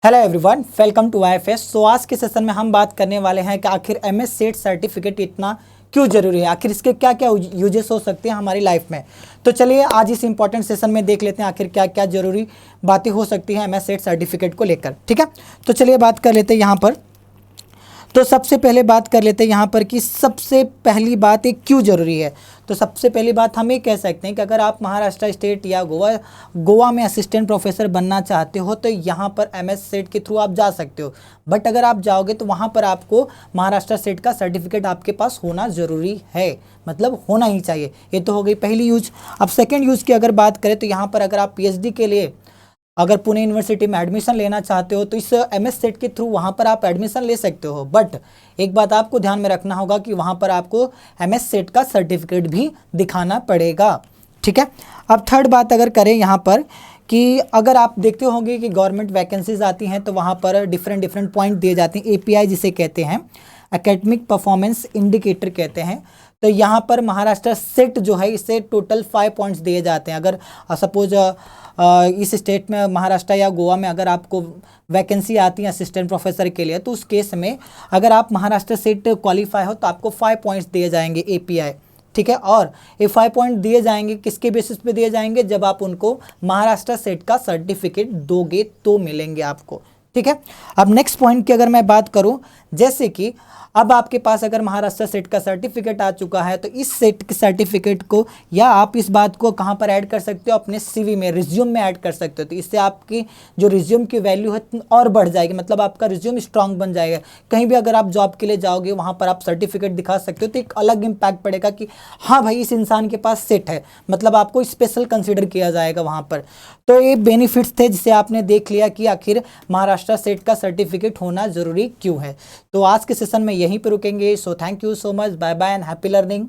Hello everyone, welcome to IFS। So आज के session में हम बात करने वाले हैं कि आखिर MS सेट सर्टिफिकेट इतना क्यों जरूरी है, आखिर इसके क्या क्या यूजेस हो सकते हैं हमारी लाइफ में। तो चलिए आज इस इंपॉर्टेंट सेशन में देख लेते हैं आखिर क्या क्या जरूरी बातें हो सकती हैं MS सेट सर्टिफिकेट को लेकर। ठीक है, तो चलिए बात कर लेते हैं यहाँ पर। तो सबसे पहले बात कर लेते हैं यहाँ पर कि सबसे पहली बात ये क्यों ज़रूरी है। तो सबसे पहली बात हम ये कह सकते हैं कि अगर आप महाराष्ट्र स्टेट या गोवा में असिस्टेंट प्रोफेसर बनना चाहते हो तो यहाँ पर MS सेट के थ्रू आप जा सकते हो। बट अगर आप जाओगे तो वहाँ पर आपको महाराष्ट्र सेट का सर्टिफिकेट आपके पास होना ज़रूरी है, मतलब होना ही चाहिए। ये तो हो गई पहली यूज। अब सेकेंड यूज़ की अगर बात करें तो यहाँ पर अगर आप PhD के लिए अगर पुणे यूनिवर्सिटी में एडमिशन लेना चाहते हो तो इस MS सेट के थ्रू वहाँ पर आप एडमिशन ले सकते हो। बट एक बात आपको ध्यान में रखना होगा कि वहाँ पर आपको MS सेट का सर्टिफिकेट भी दिखाना पड़ेगा। ठीक है, अब थर्ड बात अगर करें यहाँ पर कि अगर आप देखते होंगे कि गवर्नमेंट वैकेंसीज आती हैं तो वहाँ पर डिफरेंट पॉइंट दिए जाते हैं, API जिसे कहते हैं, एकेडमिक परफॉर्मेंस इंडिकेटर कहते हैं। तो यहाँ पर महाराष्ट्र सेट जो है इसे टोटल 5 पॉइंट्स दिए जाते हैं। अगर सपोज इस स्टेट में महाराष्ट्र या गोवा में अगर आपको वैकेंसी आती है असिस्टेंट प्रोफेसर के लिए तो उस केस में अगर आप महाराष्ट्र सेट क्वालिफाई हो तो आपको 5 पॉइंट्स दिए जाएंगे API। ठीक है, और ये 5 पॉइंट दिए जाएंगे किसके बेसिस पे दिए जाएंगे, जब आप उनको महाराष्ट्र सेट का सर्टिफिकेट दोगे तो मिलेंगे आपको। ठीक है, अब नेक्स्ट पॉइंट की अगर मैं बात करूं, जैसे कि अब आपके पास अगर महाराष्ट्र सेट का सर्टिफिकेट आ चुका है तो इस सेट के सर्टिफिकेट को या आप इस बात को कहां पर ऐड कर सकते हो, अपने CV में, रिज्यूम में ऐड कर सकते हो। तो इससे आपकी जो रिज्यूम की वैल्यू है और बढ़ जाएगी, मतलब आपका रिज्यूम स्ट्रांग बन जाएगा। कहीं भी अगर आप जॉब के लिए जाओगे वहाँ पर आप सर्टिफिकेट दिखा सकते हो तो एक अलग इम्पैक्ट पड़ेगा कि हाँ भाई इस इंसान के पास सेट है, मतलब आपको स्पेशल कंसिडर किया जाएगा वहाँ पर। तो ये बेनिफिट्स थे जिसे आपने देख लिया कि आखिर महाराष्ट्र सेट का सर्टिफिकेट होना ज़रूरी क्यों है। तो आज के सेशन में यहीं पर रुकेंगे। So thank you so much, bye bye and happy learning.